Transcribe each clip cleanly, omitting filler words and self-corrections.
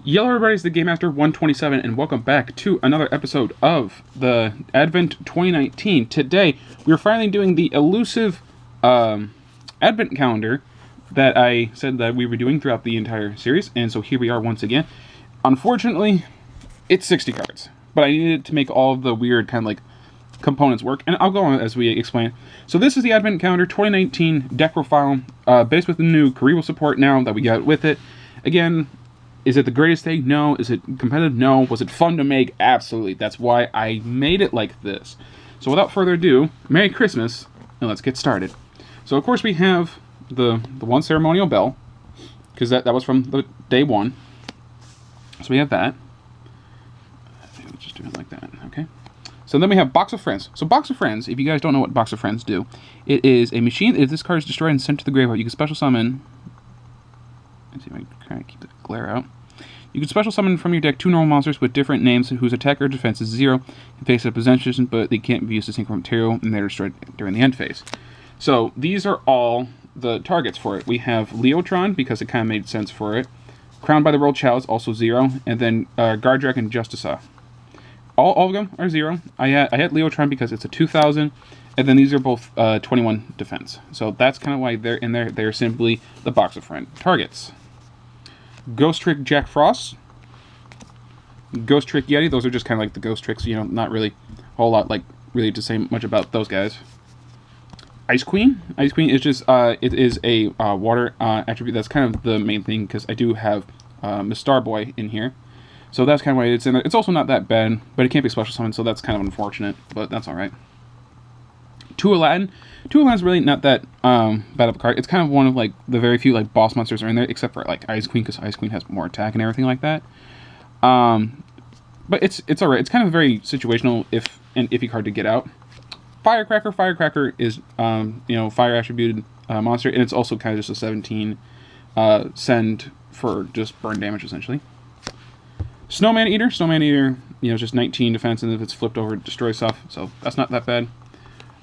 Yellow, everybody, is the Game Master 127, and welcome back to another episode of the Advent 2019. Today, we're finally doing the elusive Advent calendar that I said that we were doing throughout the entire series, and so here we are once again. Unfortunately, it's 60 cards, but I needed to make all of the weird kind of like components work, and I'll go on as we explain. So this is the Advent calendar 2019 deck profile, based with the new Karibo support now that we got with it. Again, is it the greatest thing? No. Is it competitive? No. Was it fun to make? Absolutely. That's why I made it like this. So without further ado, Merry Christmas, and let's get started. So of course we have the one ceremonial bell, because that was from the day one. So we have that. Let's just do it like that, okay? So then we have Box of Friends. So Box of Friends, if you guys don't know what Box of Friends do, it is a machine. If this card is destroyed and sent to the graveyard, you can special summon. Let's see if I can kind of keep the glare out. You can special summon from your deck 2 normal monsters with different names whose attack or defense is 0 in face of possession, but they can't be used as synchro material, and they're destroyed during the end phase. So these are all the targets for it. We have Leotron, because it kind of made sense for it. Crowned by the World Chalice, also 0. And then Gardrak and Justisa. All of them are 0. I had Leotron because it's a 2000. And then these are both 21 defense. So that's kind of why they're in there. They're simply the Box of Friend targets. Ghost Trick Jack Frost. Ghost Trick Yeti. Those are just kind of like the ghost tricks. You know, not really a whole lot like really to say much about those guys. Ice Queen. Ice Queen is just it is a water attribute. That's kind of the main thing because I do have Miss Starboy in here. So that's kind of why it's in there. It's also not that bad, but it can't be special summoned, so that's kind of unfortunate. But that's all right. Two Aladdin. Two Aladdin's really not that bad of a card. It's kind of one of like the very few like boss monsters are in there, except for like Ice Queen, because Ice Queen has more attack and everything like that. But it's alright. It's kind of very situational if an iffy card to get out. Firecracker. Firecracker is fire attributed monster, and it's also kind of just a 17 send for just burn damage essentially. Snowman Eater. Snowman Eater, just 19 defense, and if it's flipped over, it destroys stuff. So that's not that bad.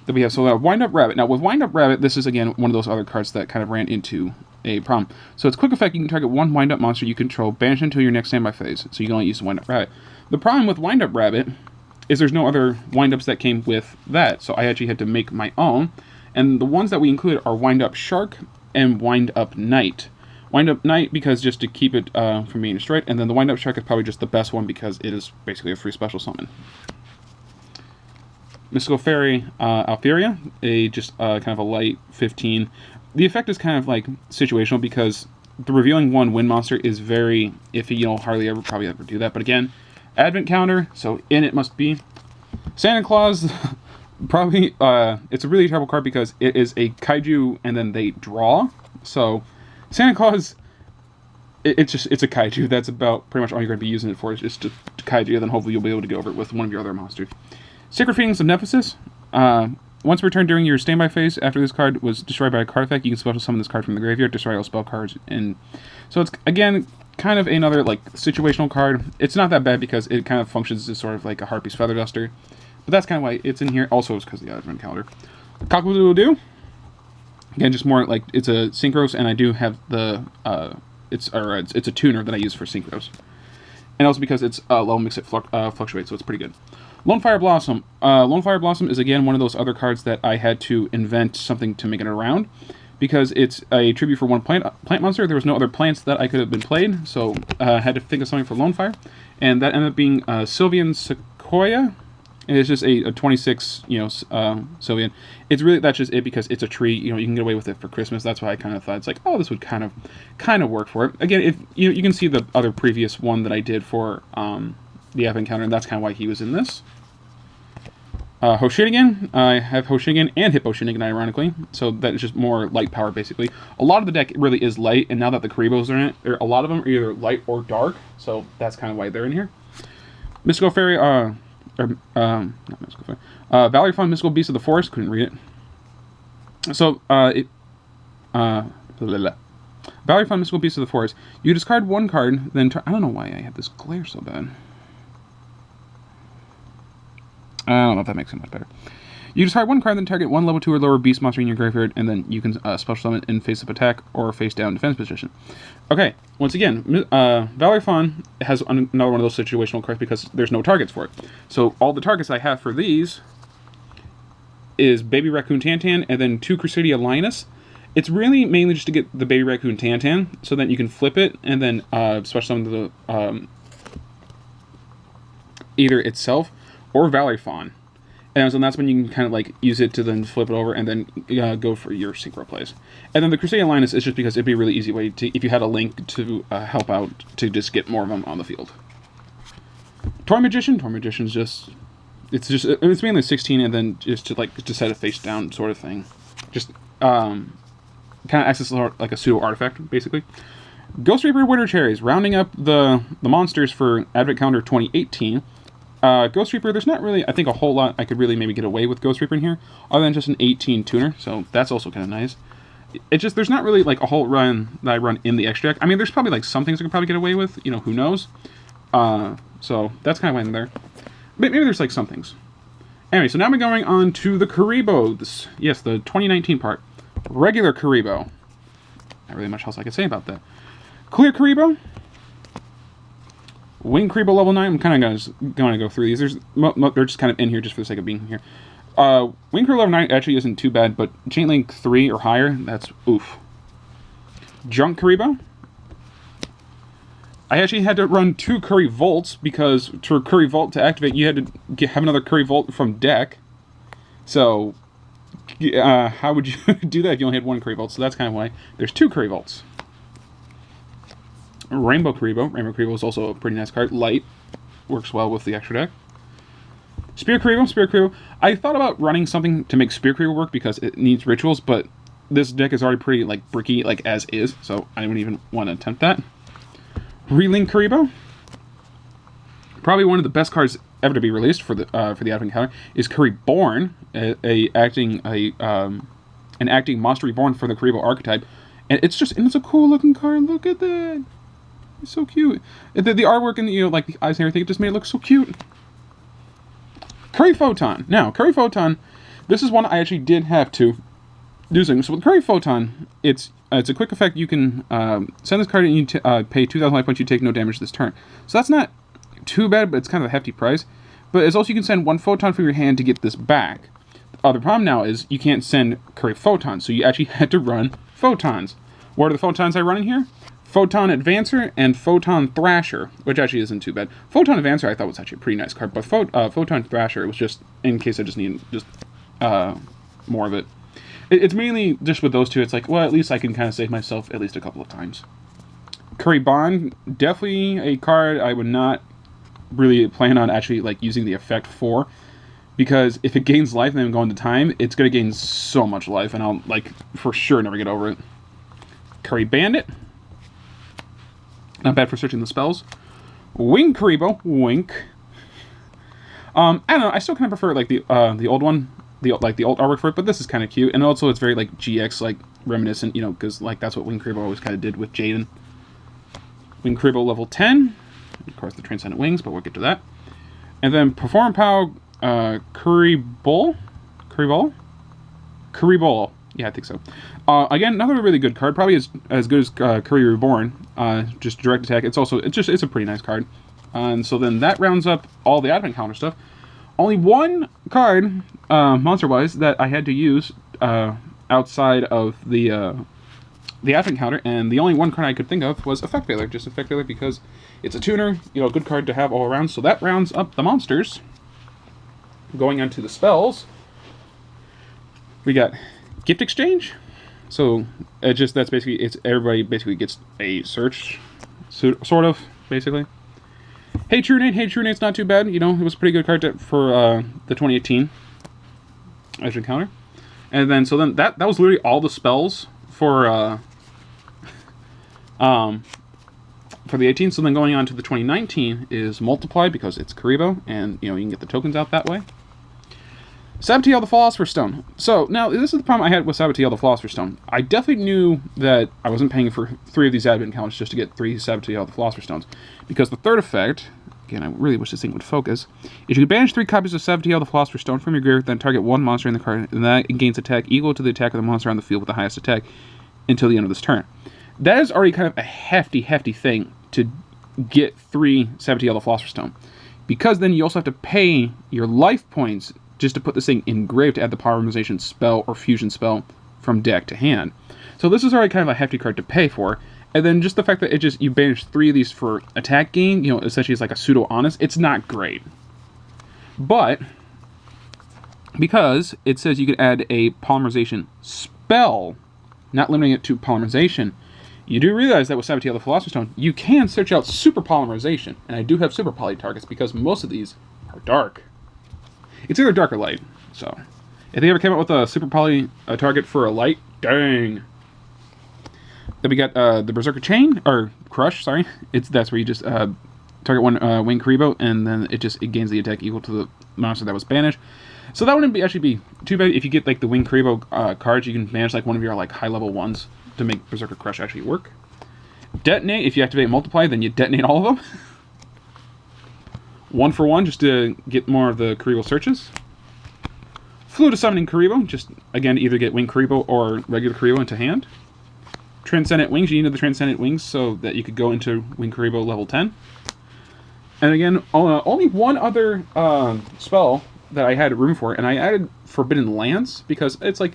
That we have Wind Up Rabbit. Now with Wind Up Rabbit, this is again one of those other cards that kind of ran into a problem. So it's quick effect. You can target one Wind Up monster you control, banish until your next standby phase. So you can only use Wind Up Rabbit. The problem with Wind Up Rabbit is there's no other wind ups that came with that. So I actually had to make my own. And the ones that we included are Wind Up Shark and Wind Up Knight. Wind Up Knight because just to keep it from being destroyed, and then the Wind Up Shark is probably just the best one because it is basically a free special summon. Mystical Fairy Altheria, just kind of a light 15. The effect is kind of like situational because the revealing one wind monster is very iffy. You don't hardly ever probably ever do that. But again, Advent calendar, so in it must be Santa Claus. Probably it's a really terrible card because it is a kaiju and then they draw. So Santa Claus, it's a kaiju. That's about pretty much all you're going to be using it for. Is just to kaiju, and then hopefully you'll be able to get over it with one of your other monsters. Sacred Feelings of Nephesis. Once returned during your standby phase, after this card was destroyed by a card effect, you can special summon this card from the graveyard, destroy all spell cards, and so it's again kind of another like situational card. It's not that bad because it kind of functions as sort of like a Harpy's Feather Duster, but that's kind of why it's in here. Also, it's because of the Advent calendar. Cockle-Doodle-Doo. Again, just more like it's a synchros, and I do have the it's a tuner that I use for synchros, and also because it's low mix it fluctuates, so it's pretty good. Lone Fire Blossom. Lone Fire Blossom is again one of those other cards that I had to invent something to make it around because it's a tribute for one plant monster. There was no other plants that I could have been played, so I had to think of something for Lone Fire, and that ended up being Sylvian Sequoia. And it's just a 26, Sylvian. It's really, that's just it because it's a tree. You can get away with it for Christmas. That's why I kind of thought it's like, oh, this would kind of work for it. Again, if you can see the other previous one that I did for the Advent calendar, and that's kind of why he was in this. Hoshinigin. I have Hoshinigin and Hippo Shinigin, ironically. So that is just more light power, basically. A lot of the deck really is light, and now that the Karibos are in it, a lot of them are either light or dark. So that's kind of why they're in here. Mystical Fairy, not Mystical Fairy. Valerie Fund, Mystical Beast of the Forest. Couldn't read it. So, Valerie Fund, Mystical Beast of the Forest. You discard one card, then I don't know why I had this glare so bad. I don't know if that makes it much better. You discard one card, then target one level 2 or lower beast monster in your graveyard, and then you can special summon in face-up attack or face-down defense position. Okay, once again, Valerie Fawn has another one of those situational cards because there's no targets for it. So all the targets I have for these is Baby Raccoon Tantan and then 2 Crusadia Linus. It's really mainly just to get the Baby Raccoon Tantan so that you can flip it and then special summon the either itself or Valerie Fawn. And so that's when you can kind of like use it to then flip it over and then go for your synchro plays. And then the Crusadia Linus is just because it'd be a really easy way to, if you had a link to help out, to just get more of them on the field. Toy Magician's just, it's mainly 16 and then just to set a face down sort of thing. Just kind of acts as like a pseudo artifact basically. Ghost Reaper Winter Cherries, rounding up the monsters for Advent Calendar 2018. Ghost Reaper, there's not really, I think, a whole lot I could really maybe get away with Ghost Reaper in here, other than just an 18 tuner, so that's also kind of nice. It just, there's not really like a whole run that I run in the extra deck. I mean, there's probably like some things I could probably get away with, you know, who knows. So that's kind of why I'm there. But maybe there's like some things. Anyway, so now we're going on to the Karibos. Yes, the 2019 part. Regular Karibo. Not really much else I could say about that. Clear Karibo. Wing Karibo level 9. I'm kind of going to go through these. They're just kind of in here just for the sake of being here. Wing Karibo level 9 actually isn't too bad, but Chain Link 3 or higher, that's oof. Junk Karibo. I actually had to run 2 Curry Volts because for Curry Volt to activate, you had to have another Curry Volt from deck. So, how would you do that if you only had 1 Curry Volt? So that's kind of why there's 2 Curry Volts. Rainbow Karibo. Rainbow Karibo is also a pretty nice card. Light. Works well with the extra deck. Spear Karibo. I thought about running something to make Spear Karibo work because it needs rituals, but this deck is already pretty like bricky like as is, so I wouldn't even want to attempt that. Relink Karibo. Probably one of the best cards ever to be released for the Advent Calendar is Curry Born, an acting Monster Reborn for the Karibo archetype, and it's a cool looking card. Look at that. It's so cute. The artwork and like the eyes and everything, it just made it look so cute. Curry Photon. Now, Curry Photon, this is one I actually did have to do something. So with Curry Photon, it's a quick effect. You can send this card and you pay 2,000 life points. You take no damage this turn. So that's not too bad, but it's kind of a hefty price. But it's also you can send 1 Photon from your hand to get this back. The problem now is you can't send Curry Photon, so you actually had to run Photons. What are the Photons I run in here? Photon Advancer and Photon Thrasher, which actually isn't too bad. Photon Advancer I thought was actually a pretty nice card, but Photon Thrasher, it was just in case I just need more of it. It's mainly just with those two, it's like, well, at least I can kind of save myself at least a couple of times. Curry Bond, definitely a card I would not really plan on actually like using the effect for, because if it gains life and then go into time, it's going to gain so much life, and I'll like for sure never get over it. Curry Bandit. Not bad for searching the spells. Wing Karibo. Wink. I don't know. I still kind of prefer like the old one, the old artwork for it, but this is kind of cute, and also it's very like GX like reminiscent, because like that's what Wing Karibo always kind of did with Jaden. Wing Karibo level 10. Of course, the Transcendent Wings, but we'll get to that. And then Perform Pow Curry Bowl. Yeah, I think so. Again, another really good card, probably as good as Curry Reborn. Just direct attack. It's a pretty nice card. And so then that rounds up all the Advent Calendar stuff. Only one card, monster-wise, that I had to use outside of the Advent Calendar, and the only one card I could think of was Effect Veiler. Just Effect Veiler because it's a tuner, a good card to have all around. So that rounds up the monsters. Going on to the spells, we got Gift Exchange. So that's basically everybody basically gets a search, sort of basically. Hey True Nate's not too bad. It was a pretty good card for the 2018 Advent Calendar. And then that was literally all the spells for the 18. So then going on to the 2019 is Multiply because it's Karibo, and you can get the tokens out that way. Sabatiel the Philosopher's Stone. So, now, this is the problem I had with Sabatiel the Philosopher's Stone. I definitely knew that I wasn't paying for 3 of these Advent Calendars just to get 3 Sabatiel the Philosopher's Stones. Because the third effect, again, I really wish this thing would focus, is you can banish 3 copies of Sabatiel the Philosopher's Stone from your graveyard, then target 1 monster in the card, and that gains attack equal to the attack of the monster on the field with the highest attack until the end of this turn. That is already kind of a hefty thing to get 3 Sabatiel the Philosopher's Stone. Because then you also have to pay your life points just to put this thing engraved to add the polymerization spell or fusion spell from deck to hand. So this is already kind of a hefty card to pay for. And then just the fact that you banish 3 of these for attack gain, essentially it's like a pseudo-honest, it's not great. But, because it says you can add a polymerization spell, not limiting it to polymerization, you do realize that with Sabatiel the Philosopher's Stone, you can search out super polymerization. And I do have super poly targets because most of these are dark. It's either dark or light, so. If they ever came out with a super poly target for a light, dang. Then we got the Berserker Chain, or Crush, sorry. That's where you just target 1 Wing Karibo, and then it gains the attack equal to the monster that was banished. So that wouldn't actually be too bad. If you get like the Wing Karibo cards, you can banish like one of your like high level ones to make Berserker Crush actually work. Detonate, if you activate Multiply, then you detonate all of them. 1 for 1, just to get more of the Karibo searches. Flew to Summoning Karibo, just again to either get Wing Karibo or regular Karibo into hand. Transcendent Wings, you needed the Transcendent Wings so that you could go into Wing Karibo level 10. And again, only one other spell that I had room for, and I added Forbidden Lance, because it's like,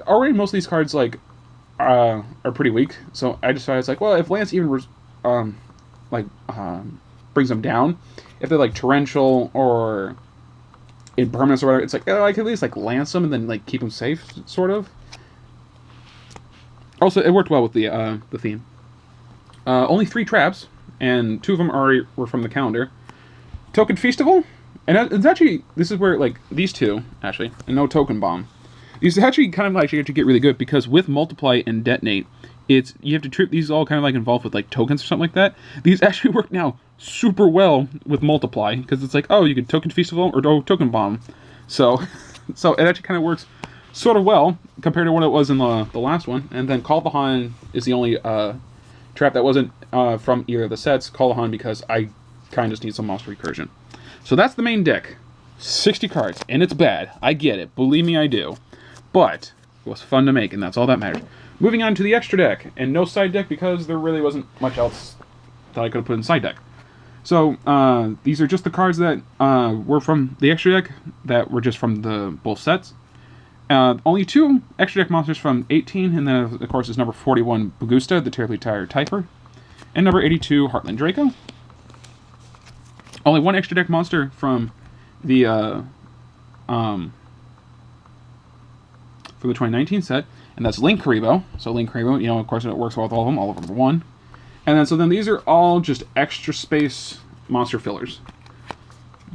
already most of these cards like are pretty weak, so I decided it's like, well, if Lance even brings them down, if they're like Torrential or Impermanence or whatever, it's like, I could at least like Lance them and then like keep them safe, sort of. Also, it worked well with the theme. Only 3 traps, and 2 of them were from the calendar. Token Festival, and it's actually, this is where, like, these 2, actually, and no Token Bomb. These actually kind of like to get really good, because with Multiply and Detonate, you have to treat these all kind of like involved with like tokens or something like that. These actually work now super well with Multiply, because it's like, oh, you can Token Festival or Token Bomb. So it actually kind of works sort of well compared to what it was in the last one. And then Call the Han is the only trap that wasn't from either of the sets. Call the Han because I kind of just need some monster recursion. So that's the main deck. 60 cards, and it's bad. I get it. Believe me, I do. But it was fun to make, and that's all that matters. Moving on to the extra deck, and no side deck because there really wasn't much else that I could have put in side deck. So these are just the cards that were from the extra deck that were just from the both sets. Only 2 extra deck monsters from 18, and then of course is number 41 Bugusta, the Terribly Tired Typer, and number 82 Heartland Draco. Only 1 extra deck monster from the 2019 set, and that's Link Karibo. So Link Karibo, of course it works well with all of them, all of them are 1. And then these are all just extra space monster fillers.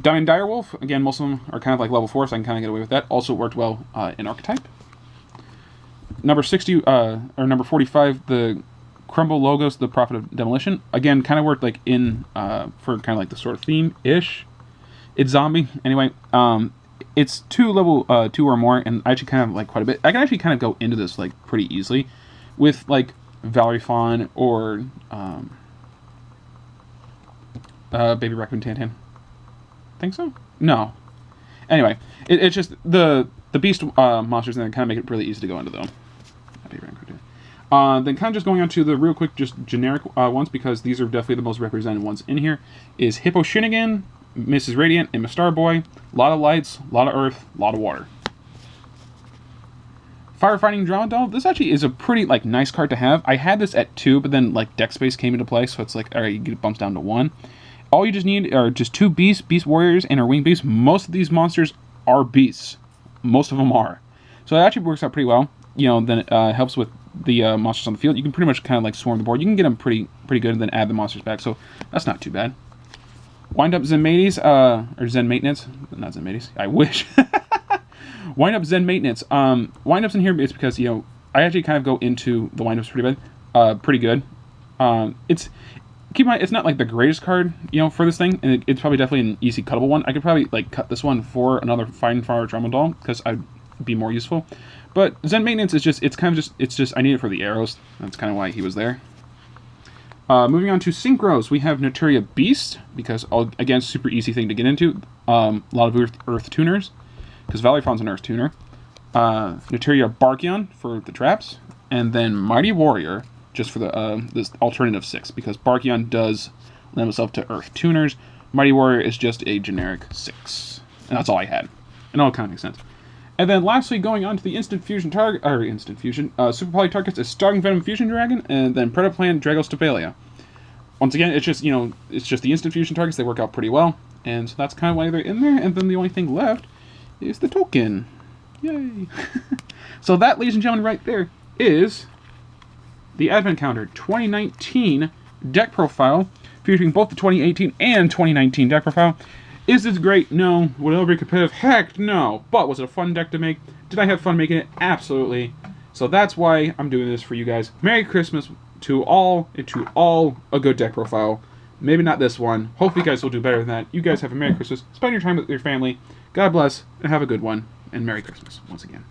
Diamond Direwolf, again, most of them are kind of like level 4, so I can kind of get away with that. Also worked well in Archetype. Number 60, or number 45, the Crumble Logos, the Prophet of Demolition. Again, kind of worked like in, for kind of like the sort of theme-ish. It's zombie. Anyway, it's 2 level 2 or more, and I actually kind of like quite a bit. I can actually kind of go into this like pretty easily with like Valerie Fawn or Baby Raccoon Tantan. Think so? No. Anyway, it's just the beast monsters, and then kind of make it really easy to go into them. Then kind of just going on to the real quick, just generic ones, because these are definitely the most represented ones in here, is Hippo Shinnigan, Mrs. Radiant, and Star Boy. A lot of lights, a lot of earth, a lot of water. Firefighting Drama Doll. This actually is a pretty like nice card to have. I had this at 2, but then like deck space came into play, so it's like, alright, you get it bumps down to 1. All you just need are just 2 beasts, Beast Warriors, and our Winged Beasts. Most of these monsters are beasts. Most of them are. So it actually works out pretty well. Then it helps with the monsters on the field. You can pretty much kind of like swarm the board. You can get them pretty good and then add the monsters back. So that's not too bad. Wind Up Zen Mateys, or Zen Maintenance. Not Zen Mateys. I wish. Wind Up Zen Maintenance. Wind Ups in here is because, I actually kind of go into the Wind Ups pretty good. Keep in mind, it's not like the greatest card, for this thing, and it's probably definitely an easy cuttable one. I could probably like cut this one for another Fine Fire Drama Doll because I'd be more useful. But Zen Maintenance is just, I need it for the arrows. That's kind of why he was there. Moving on to synchros, we have Noturia Beast, because, again, super easy thing to get into. A lot of Earth tuners, because Valleyfawn's an Earth tuner. Noturia Barkion for the traps, and then Mighty Warrior, just for the this alternative 6, because Barkion does lend itself to Earth tuners. Mighty Warrior is just a generic 6. And that's all I had. And all kind of makes sense. And then lastly, going on to the Instant Fusion target, Super Poly targets is Starting Venom Fusion Dragon, and then Predaplan Dragostapelia. Once again, it's just, it's just the Instant Fusion targets, they work out pretty well. And so that's kind of why they're in there, and then the only thing left is the token. Yay! So that, ladies and gentlemen, right there is the Advent Calendar 2019 deck profile, featuring both the 2018 and 2019 deck profile. Is this great? No. Would it ever be competitive? Heck no. But was it a fun deck to make? Did I have fun making it? Absolutely. So that's why I'm doing this for you guys. Merry Christmas to all, and to all a good deck profile. Maybe not this one. Hopefully you guys will do better than that. You guys have a Merry Christmas. Spend your time with your family. God bless, and have a good one. And Merry Christmas once again.